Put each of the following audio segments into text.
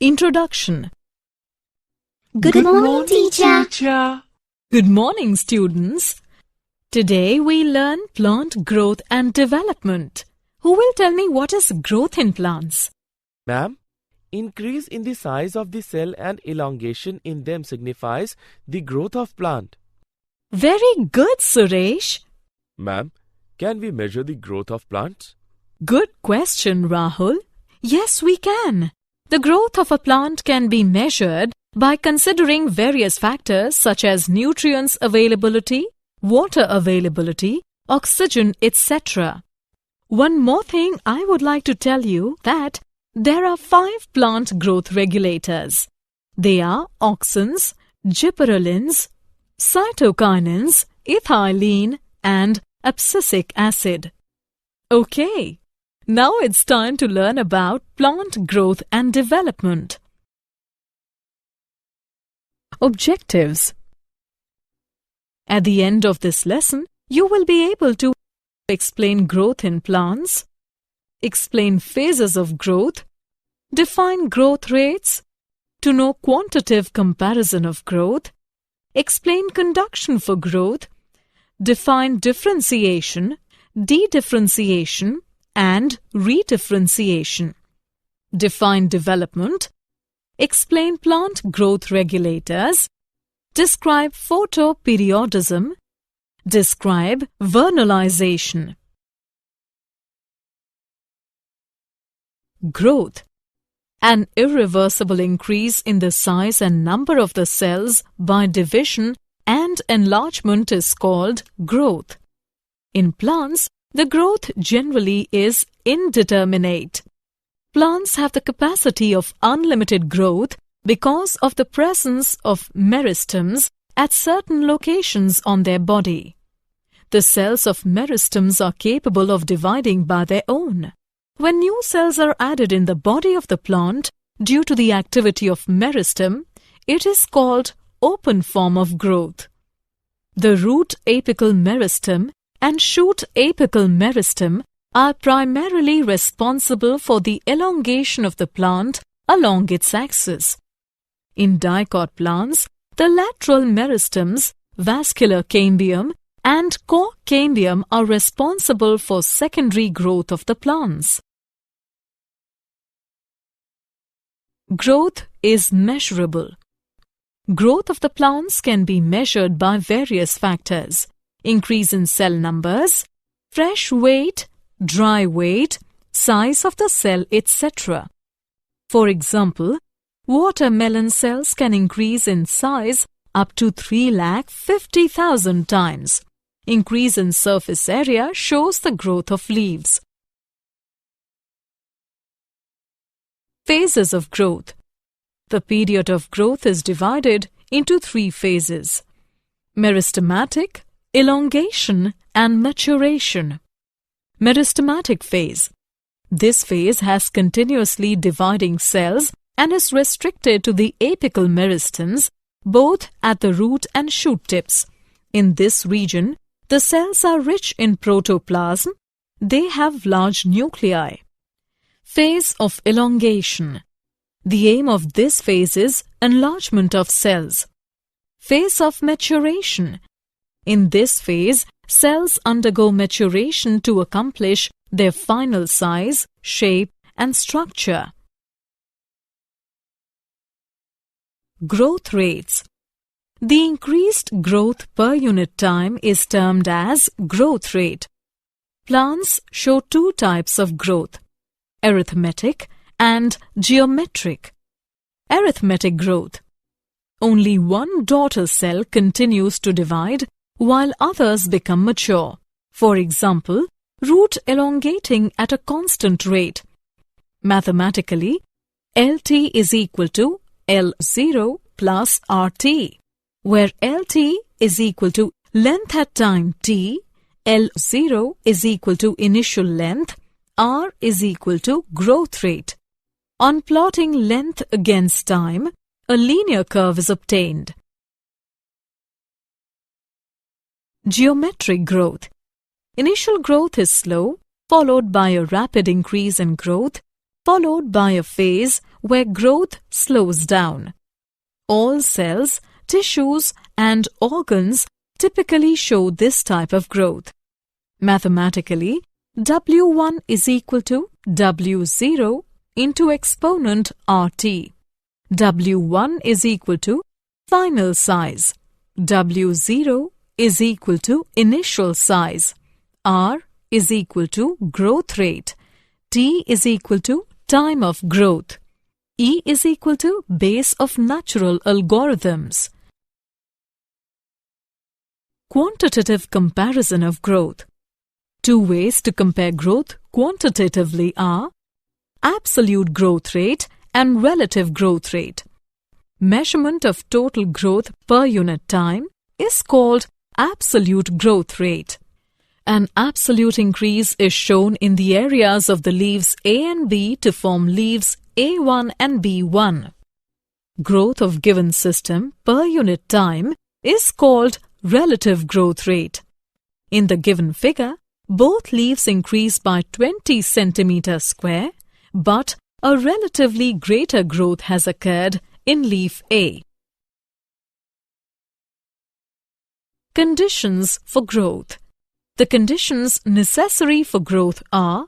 Introduction. Good morning, teacher. Good morning, students. Today we learn plant growth and development. Who will tell me what is growth in plants? Ma'am, increase in the size of the cell and elongation in them signifies the growth of plant. Very good, Suresh. Ma'am, can we measure the growth of plants? Good question, Rahul. Yes, we can. The growth of a plant can be measured by considering various factors such as nutrients availability, water availability, oxygen, etc. One more thing I would like to tell you that there are 5 plant growth regulators. They are auxins, gibberellins, cytokinins, ethylene and abscisic acid. Okay, now it's time to learn about plant growth and development. Objectives. At the end of this lesson, you will be able to explain growth in plants, explain phases of growth, define growth rates, to know quantitative comparison of growth, explain conduction for growth, define differentiation, dedifferentiation, and redifferentiation. Define development, explain plant growth regulators, describe photoperiodism, describe vernalization. Growth. An irreversible increase in the size and number of the cells by division and enlargement is called growth. In plants, the growth generally is indeterminate. Plants have the capacity of unlimited growth because of the presence of meristems at certain locations on their body. The cells of meristems are capable of dividing by their own. When new cells are added in the body of the plant due to the activity of meristem, it is called open form of growth. The root apical meristem and shoot apical meristem are primarily responsible for the elongation of the plant along its axis. In dicot plants, the lateral meristems, vascular cambium, and core cambium are responsible for secondary growth of the plants. Growth is measurable. Growth of the plants can be measured by various factors: increase in cell numbers, fresh weight, dry weight, size of the cell, etc. For example, watermelon cells can increase in size up to 350,000 times. Increase in surface area shows the growth of leaves. Phases of growth. The period of growth is divided into 3 phases: meristematic, elongation, and maturation. Meristematic phase. This phase has continuously dividing cells and is restricted to the apical meristems, both at the root and shoot tips. In this region, the cells are rich in protoplasm. They have large nuclei. Phase of elongation. The aim of this phase is enlargement of cells. Phase of maturation. In this phase, cells undergo maturation to accomplish their final size, shape, and structure. Growth rates. The increased growth per unit time is termed as growth rate. Plants show 2 types of growth: arithmetic and geometric. Arithmetic growth. Only one daughter cell continues to divide while others become mature. For example, root elongating at a constant rate. Mathematically, LT is equal to L0 plus RT, where LT is equal to length at time t, L0 is equal to initial length, R is equal to growth rate. On plotting length against time, a linear curve is obtained. Geometric growth. Initial growth is slow, followed by a rapid increase in growth. followed by a phase where growth slows down. All cells, tissues, and organs typically show this type of growth. Mathematically, W1 is equal to W0 into exponent RT. W1 is equal to final size. W0 is equal to initial size. R is equal to growth rate. T is equal to time of growth. E is equal to base of natural algorithms. Quantitative comparison of growth. Two ways to compare growth quantitatively are absolute growth rate and relative growth rate. Measurement of total growth per unit time is called absolute growth rate. An absolute increase is shown in the areas of the leaves A and B to form leaves A1 and B1. Growth of given system per unit time is called relative growth rate. In the given figure, both leaves increase by 20 centimeter square, but a relatively greater growth has occurred in leaf A. Conditions for growth. The conditions necessary for growth are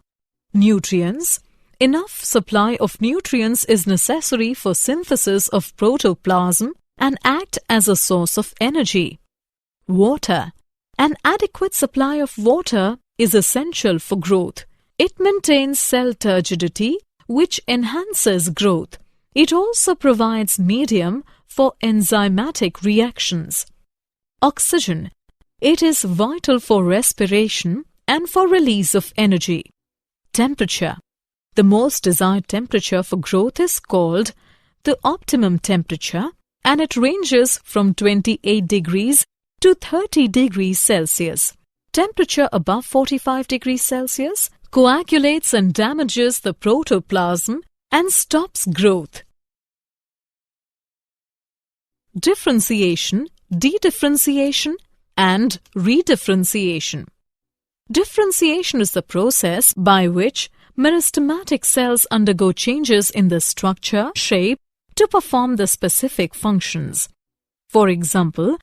nutrients. Enough supply of nutrients is necessary for synthesis of protoplasm and act as a source of energy. Water. An adequate supply of water is essential for growth. It maintains cell turgidity, which enhances growth. It also provides medium for enzymatic reactions. Oxygen. It is vital for respiration and for release of energy. Temperature. The most desired temperature for growth is called the optimum temperature, and it ranges from 28 degrees to 30 degrees Celsius. Temperature above 45 degrees Celsius coagulates and damages the protoplasm and stops growth. Differentiation, dedifferentiation, and redifferentiation. Differentiation is the process by which meristematic cells undergo changes in the structure, shape, to perform the specific functions. For example,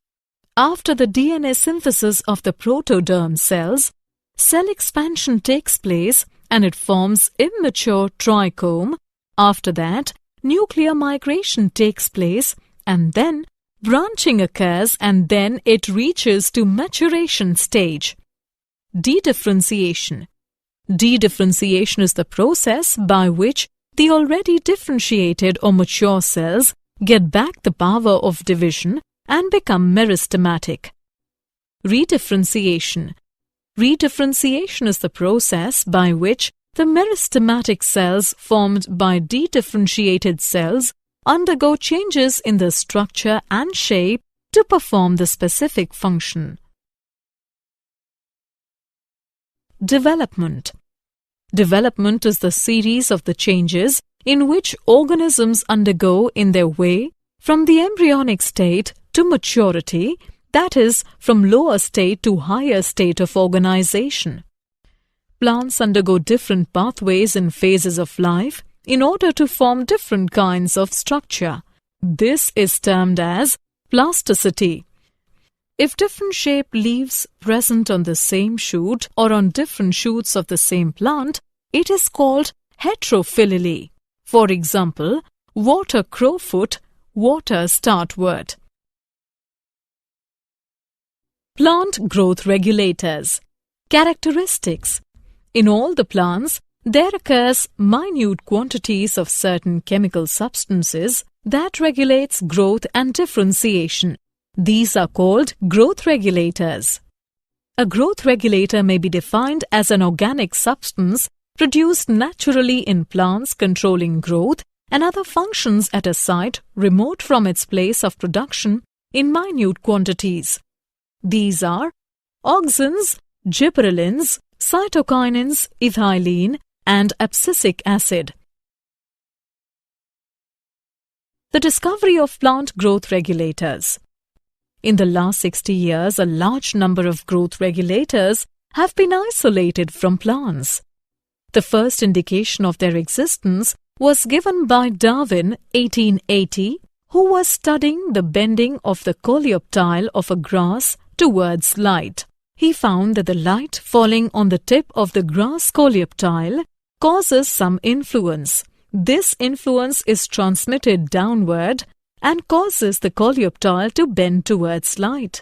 after the DNA synthesis of the protoderm cells, cell expansion takes place and it forms immature trichome. After that, nuclear migration takes place and then branching occurs and then it reaches to maturation stage. Dedifferentiation. Dedifferentiation is the process by which the already differentiated or mature cells get back the power of division and become meristematic. Redifferentiation. Redifferentiation is the process by which the meristematic cells formed by dedifferentiated cells undergo changes in the structure and shape to perform the specific function. Development. Development is the series of the changes in which organisms undergo in their way from the embryonic state to maturity, that is, from lower state to higher state of organization. Plants undergo different pathways in phases of life in order to form different kinds of structure. This is termed as plasticity. If different shaped leaves present on the same shoot or on different shoots of the same plant, it is called heterophyly. For example, water crowfoot, water startwort. Plant growth regulators. Characteristics. In all the plants, there occurs minute quantities of certain chemical substances that regulates growth and differentiation. These are called growth regulators. A growth regulator may be defined as an organic substance produced naturally in plants controlling growth and other functions at a site remote from its place of production in minute quantities. These are auxins, gibberellins, cytokinins, ethylene, and abscisic acid. The discovery of plant growth regulators. In the last 60 years, a large number of growth regulators have been isolated from plants. The first indication of their existence was given by Darwin 1880, who was studying the bending of the coleoptile of a grass towards light. He found that the light falling on the tip of the grass coleoptile causes some influence. This influence is transmitted downward and causes the coleoptile to bend towards light.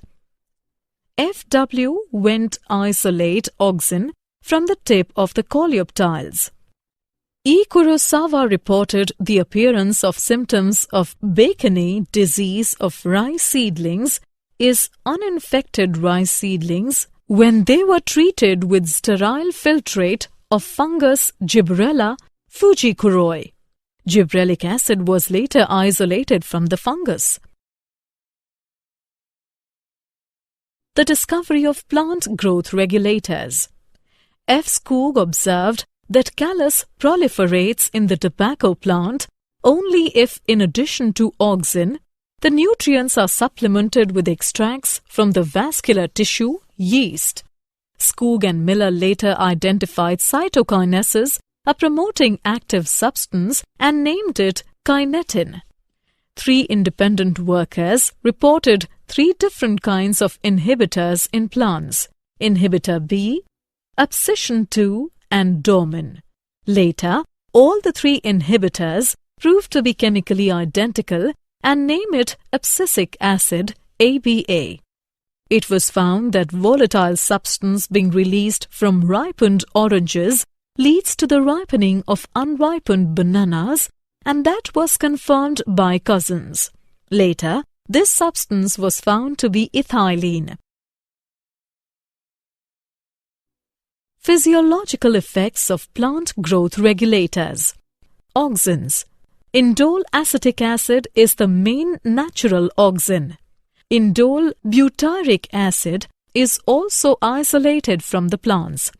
F.W. went isolate oxen from the tip of the coleoptiles. E. Kurosawa reported the appearance of symptoms of Botany disease of rice seedlings is uninfected rice seedlings when they were treated with sterile filtrate of fungus Gibberella fujikuroi. Gibberellic acid was later isolated from the fungus. The discovery of plant growth regulators. F. Skoog observed that callus proliferates in the tobacco plant only if, in addition to auxin, the nutrients are supplemented with extracts from the vascular tissue, yeast. Skoog and Miller later identified cytokinesis, a promoting active substance, and named it kinetin. 3 independent workers reported 3 different kinds of inhibitors in plants: inhibitor B, abscission 2, and dormin. Later, all the 3 inhibitors proved to be chemically identical and name it abscisic acid, ABA. It was found that volatile substance being released from ripened oranges leads to the ripening of unripened bananas, and that was confirmed by Cousins. Later, this substance was found to be ethylene. Physiological effects of plant growth regulators. Auxins. Indole acetic acid is the main natural auxin. Indole butyric acid is also isolated from the plants.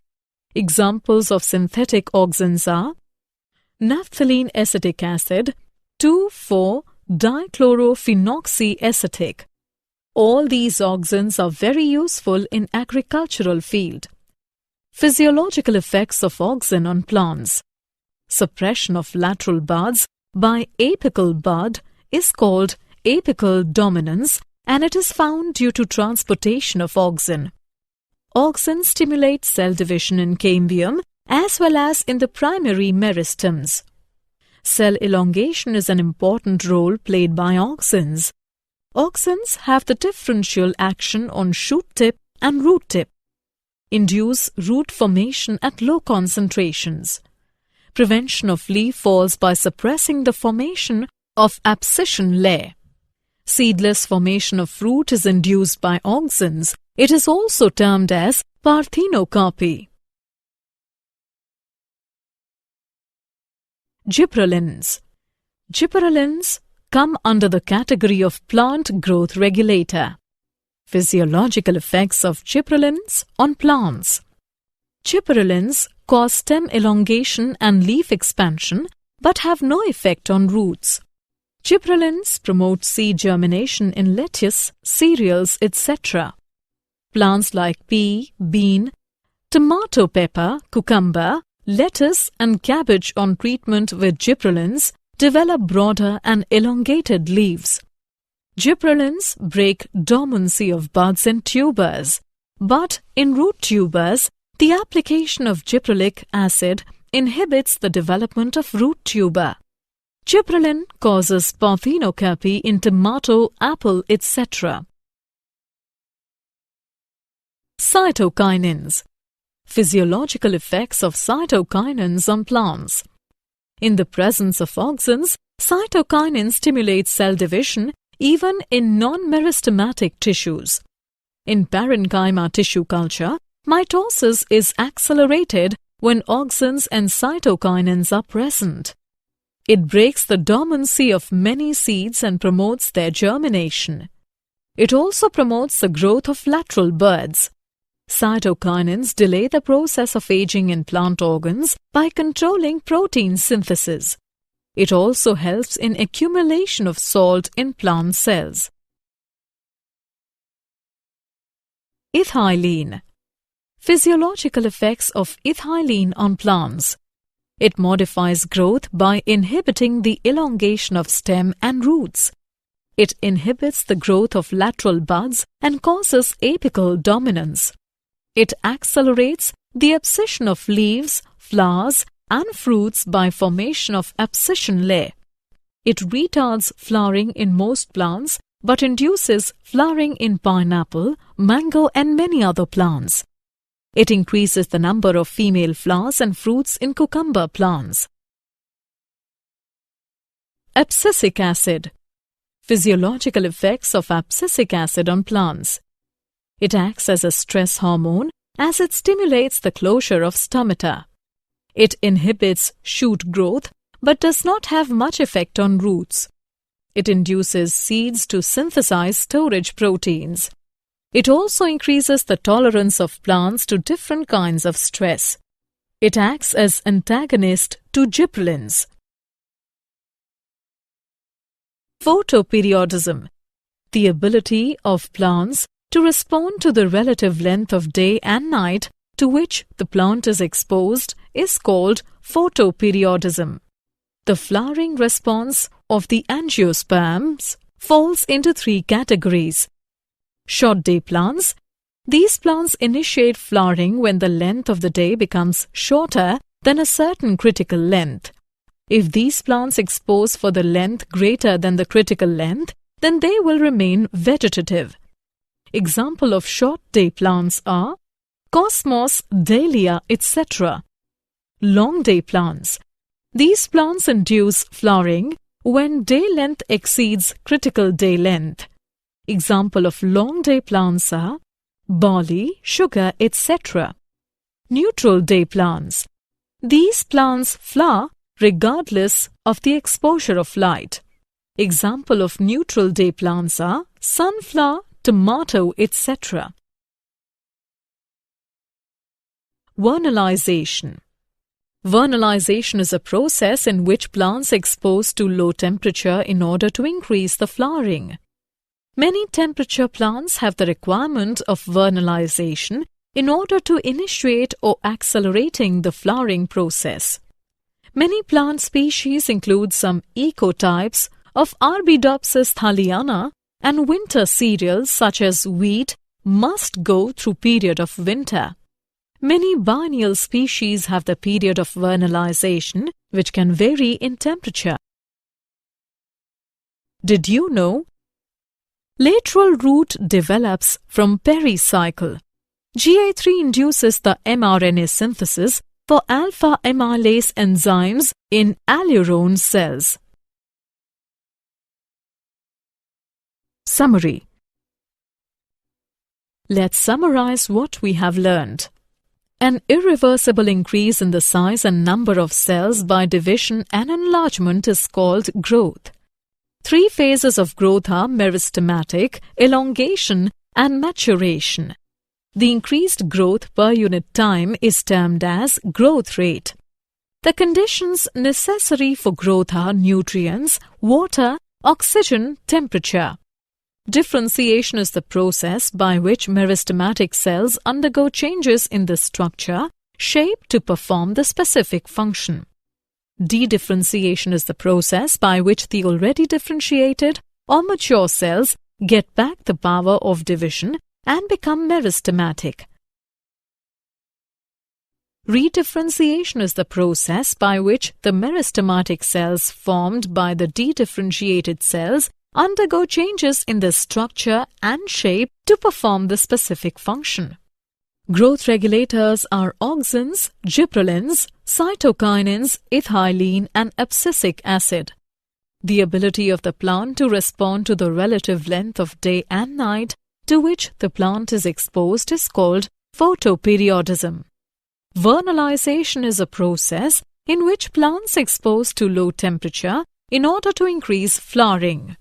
Examples of synthetic auxins are naphthalene acetic acid, 2,4-dichlorophenoxyacetic. All these auxins are very useful in agricultural field. Physiological effects of auxin on plants. Suppression of lateral buds by apical bud is called apical dominance, and it is found due to transportation of auxin. Auxin stimulate cell division in cambium as well as in the primary meristems. Cell elongation is an important role played by auxins. Auxins have the differential action on shoot tip and root tip. Induce root formation at low concentrations. Prevention of leaf falls by suppressing the formation of abscission layer. Seedless formation of fruit is induced by auxins. It is also termed as parthenocarpy. Gibberellins. Gibberellins come under the category of plant growth regulator. Physiological effects of gibberellins on plants. Gibberellins cause stem elongation and leaf expansion but have no effect on roots. Gibberellins promote seed germination in lettuce, cereals, etc. Plants like pea, bean, tomato pepper, cucumber, lettuce and cabbage on treatment with gibberellins develop broader and elongated leaves. Gibberellins break dormancy of buds and tubers, but in root tubers, the application of gibberellic acid inhibits the development of root tuber. Gibberellin causes parthenocarpy in tomato, apple, etc. Cytokinins. Physiological effects of cytokinins on plants. In the presence of auxins, cytokinin stimulates cell division even in non-meristematic tissues. In parenchyma tissue culture, mitosis is accelerated when auxins and cytokinins are present. It breaks the dormancy of many seeds and promotes their germination. It also promotes the growth of lateral buds. Cytokinins delay the process of aging in plant organs by controlling protein synthesis. It also helps in accumulation of salt in plant cells. Ethylene. Physiological effects of ethylene on plants. It modifies growth by inhibiting the elongation of stem and roots. It inhibits the growth of lateral buds and causes apical dominance. It accelerates the abscission of leaves, flowers, and fruits by formation of abscission layer. It retards flowering in most plants but induces flowering in pineapple, mango, and many other plants. It increases the number of female flowers and fruits in cucumber plants. Abscisic acid. Physiological effects of abscisic acid on plants. It acts as a stress hormone as it stimulates the closure of stomata. It inhibits shoot growth but does not have much effect on roots. It induces seeds to synthesize storage proteins. It also increases the tolerance of plants to different kinds of stress. It acts as antagonist to gibberellins. Photoperiodism. The ability of plants to respond to the relative length of day and night to which the plant is exposed is called photoperiodism. The flowering response of the angiosperms falls into three categories. Short day plants. These plants initiate flowering when the length of the day becomes shorter than a certain critical length. If these plants expose for the length greater than the critical length, then they will remain vegetative. Example of short day plants are cosmos, dahlia, etc. Long day plants. These plants induce flowering when day length exceeds critical day length. Example of long day plants are barley, sugar, etc. Neutral day plants. These plants flower regardless of the exposure of light. Example of neutral day plants are sunflower, tomato, etc. Vernalization. Vernalization is a process in which plants expose to low temperature in order to increase the flowering. Many temperature plants have the requirement of vernalization in order to initiate or accelerating the flowering process. Many plant species include some ecotypes of Arabidopsis thaliana, and winter cereals such as wheat must go through period of winter. Many biennial species have the period of vernalization, which can vary in temperature. Did you know? Lateral root develops from pericycle. GA3 induces the mRNA synthesis for alpha amylase enzymes in allurone cells. Summary. Let's summarize what we have learned. An irreversible increase in the size and number of cells by division and enlargement is called growth. Three phases of growth are meristematic, elongation, and maturation. The increased growth per unit time is termed as growth rate. The conditions necessary for growth are nutrients, water, oxygen, temperature. Differentiation is the process by which meristematic cells undergo changes in the structure, shape to perform the specific function. Dedifferentiation is the process by which the already differentiated or mature cells get back the power of division and become meristematic. Redifferentiation is the process by which the meristematic cells formed by the dedifferentiated cells undergo changes in their structure and shape to perform the specific function. Growth regulators are auxins, gibberellins, cytokinins, ethylene, and abscisic acid. The ability of the plant to respond to the relative length of day and night to which the plant is exposed is called photoperiodism. Vernalization is a process in which plants expose to low temperature in order to increase flowering.